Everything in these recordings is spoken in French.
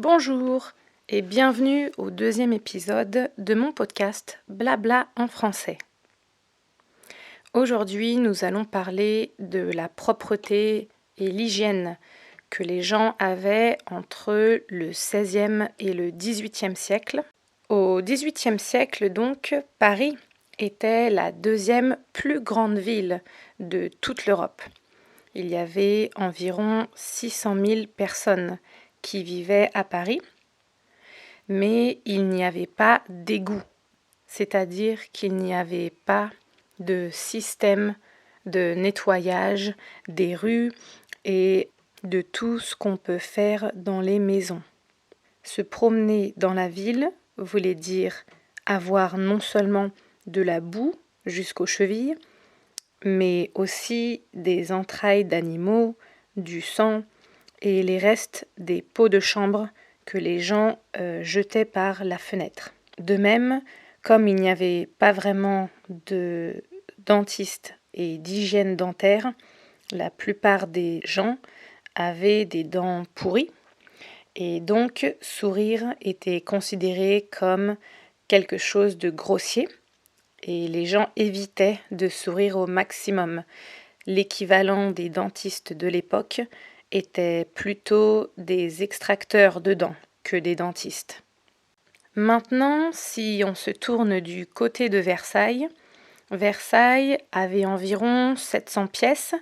Bonjour et bienvenue au deuxième épisode de mon podcast Blabla en français. Aujourd'hui, nous allons parler de la propreté et l'hygiène que les gens avaient entre le XVIe et le XVIIIe siècle. Au XVIIIe siècle, donc, Paris était la deuxième plus grande ville de toute l'Europe. Il y avait environ 600 000 personnes qui vivaient à Paris, mais il n'y avait pas d'égout, c'est-à-dire qu'il n'y avait pas de système de nettoyage des rues et de tout ce qu'on peut faire dans les maisons. Se promener dans la ville voulait dire avoir non seulement de la boue jusqu'aux chevilles, mais aussi des entrailles d'animaux, du sang et les restes des pots de chambre que les gens jetaient par la fenêtre. De même, comme il n'y avait pas vraiment de dentiste et d'hygiène dentaire, la plupart des gens avaient des dents pourries et donc sourire était considéré comme quelque chose de grossier et les gens évitaient de sourire au maximum. L'équivalent des dentistes de l'époque étaient plutôt des extracteurs de dents que des dentistes. Maintenant, si on se tourne du côté de Versailles, Versailles avait environ 700 pièces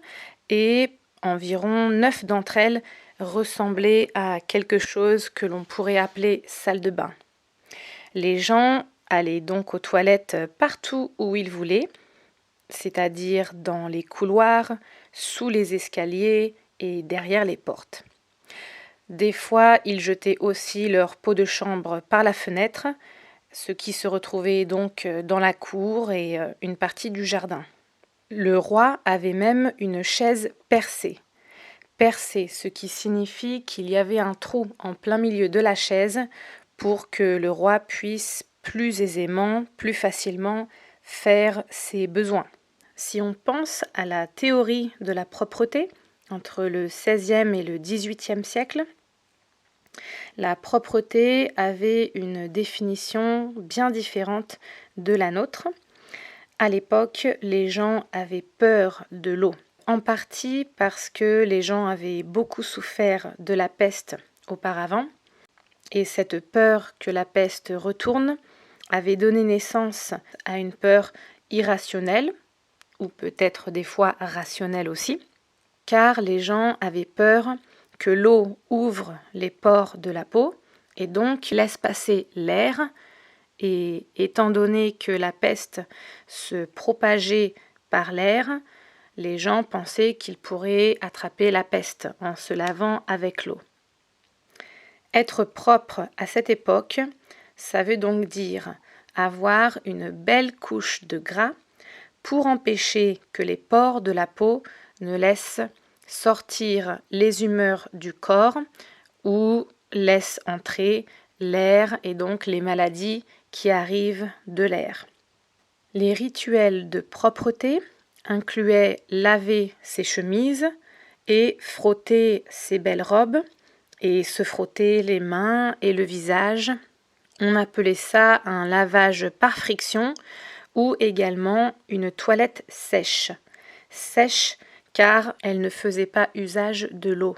et environ 9 d'entre elles ressemblaient à quelque chose que l'on pourrait appeler salle de bain. Les gens allaient donc aux toilettes partout où ils voulaient, c'est-à-dire dans les couloirs, sous les escaliers et derrière les portes. Des fois, ils jetaient aussi leur pot de chambre par la fenêtre, ce qui se retrouvait donc dans la cour et une partie du jardin. Le roi avait même une chaise percée. Percée, ce qui signifie qu'il y avait un trou en plein milieu de la chaise pour que le roi puisse plus aisément, plus facilement faire ses besoins. Si on pense à la théorie de la propreté entre le XVIe et le XVIIIe siècle, la propreté avait une définition bien différente de la nôtre. À l'époque, les gens avaient peur de l'eau, en partie parce que les gens avaient beaucoup souffert de la peste auparavant, et cette peur que la peste retourne avait donné naissance à une peur irrationnelle, ou peut-être des fois rationnelle aussi, car les gens avaient peur que l'eau ouvre les pores de la peau et donc laisse passer l'air. Et étant donné que la peste se propageait par l'air, les gens pensaient qu'ils pourraient attraper la peste en se lavant avec l'eau. Être propre à cette époque, ça veut donc dire avoir une belle couche de gras pour empêcher que les pores de la peau ne laissent sortir les humeurs du corps ou laissent entrer l'air et donc les maladies qui arrivent de l'air. Les rituels de propreté incluaient laver ses chemises et frotter ses belles robes et se frotter les mains et le visage. On appelait ça un lavage par friction ou également une toilette sèche. Sèche car elle ne faisait pas usage de l'eau.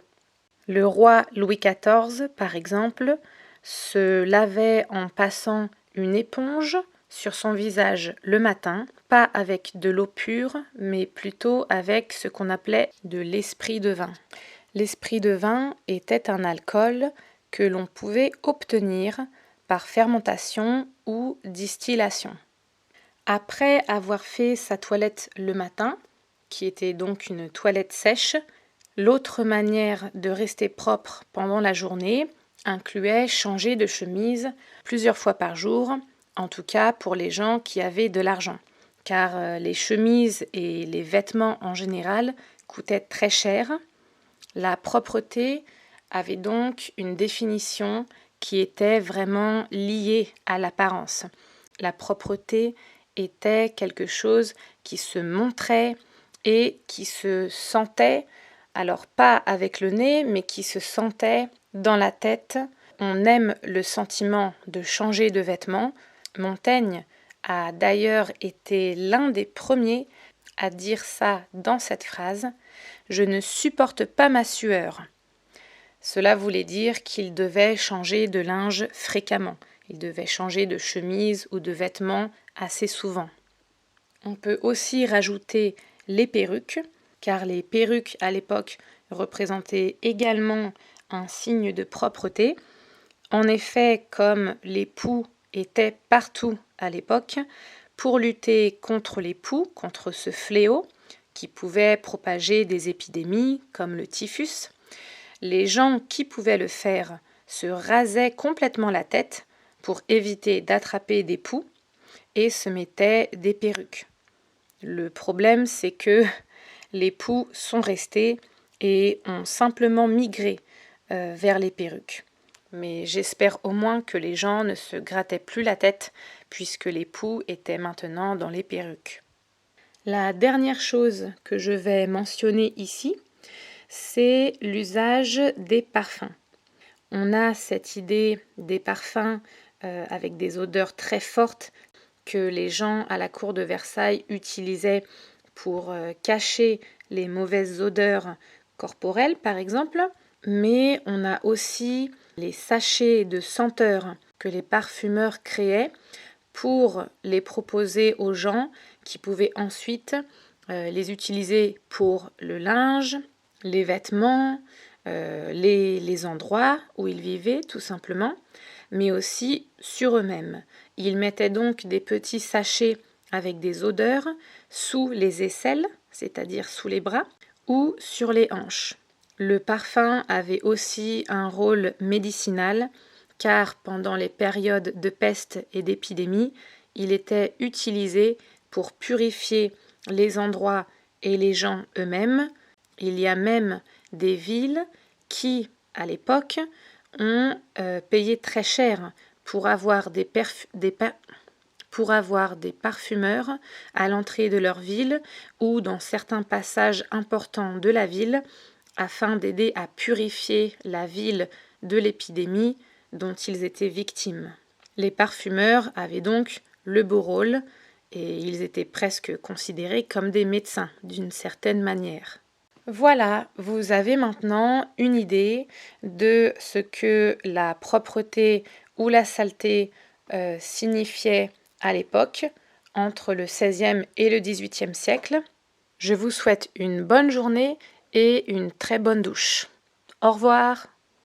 Le roi Louis XIV, par exemple, se lavait en passant une éponge sur son visage le matin, pas avec de l'eau pure, mais plutôt avec ce qu'on appelait de l'esprit de vin. L'esprit de vin était un alcool que l'on pouvait obtenir par fermentation ou distillation. Après avoir fait sa toilette le matin, qui était donc une toilette sèche, l'autre manière de rester propre pendant la journée incluait changer de chemise plusieurs fois par jour, en tout cas pour les gens qui avaient de l'argent, car les chemises et les vêtements en général coûtaient très cher. La propreté avait donc une définition qui était vraiment liée à l'apparence. La propreté était quelque chose qui se montrait et qui se sentait, alors pas avec le nez, mais qui se sentait dans la tête on aime le sentiment de changer de vêtements. Montaigne a d'ailleurs été l'un des premiers à dire ça dans cette phrase. « Je ne supporte pas ma sueur ». Cela voulait dire qu'il devait changer de linge fréquemment. Il devait changer de chemise ou de vêtements assez souvent. On peut aussi rajouter les perruques, car les perruques à l'époque représentaient également un signe de propreté. En effet, comme les poux étaient partout à l'époque, pour lutter contre les poux, contre ce fléau qui pouvait propager des épidémies comme le typhus, les gens qui pouvaient le faire se rasaient complètement la tête pour éviter d'attraper des poux et se mettaient des perruques. Le problème, c'est que les poux sont restés et ont simplement migré vers les perruques. Mais j'espère au moins que les gens ne se grattaient plus la tête puisque les poux étaient maintenant dans les perruques. La dernière chose que je vais mentionner ici, c'est l'usage des parfums. On a cette idée des parfums avec des odeurs très fortes que les gens à la cour de Versailles utilisaient pour cacher les mauvaises odeurs corporelles, par exemple. Mais on a aussi les sachets de senteurs que les parfumeurs créaient pour les proposer aux gens qui pouvaient ensuite les utiliser pour le linge, les vêtements, les endroits où ils vivaient tout simplement, mais aussi sur eux-mêmes. Ils mettaient donc des petits sachets avec des odeurs sous les aisselles, c'est-à-dire sous les bras, ou sur les hanches. Le parfum avait aussi un rôle médicinal, car pendant les périodes de peste et d'épidémie, il était utilisé pour purifier les endroits et les gens eux-mêmes. Il y a même des villes qui, à l'époque, ont payé très cher pour avoir des parfumeurs à l'entrée de leur ville ou dans certains passages importants de la ville afin d'aider à purifier la ville de l'épidémie dont ils étaient victimes. Les parfumeurs avaient donc le beau rôle et ils étaient presque considérés comme des médecins d'une certaine manière. Voilà, vous avez maintenant une idée de ce que la propreté ou la saleté signifiait à l'époque, entre le XVIe et le XVIIIe siècle. Je vous souhaite une bonne journée et une très bonne douche. Au revoir.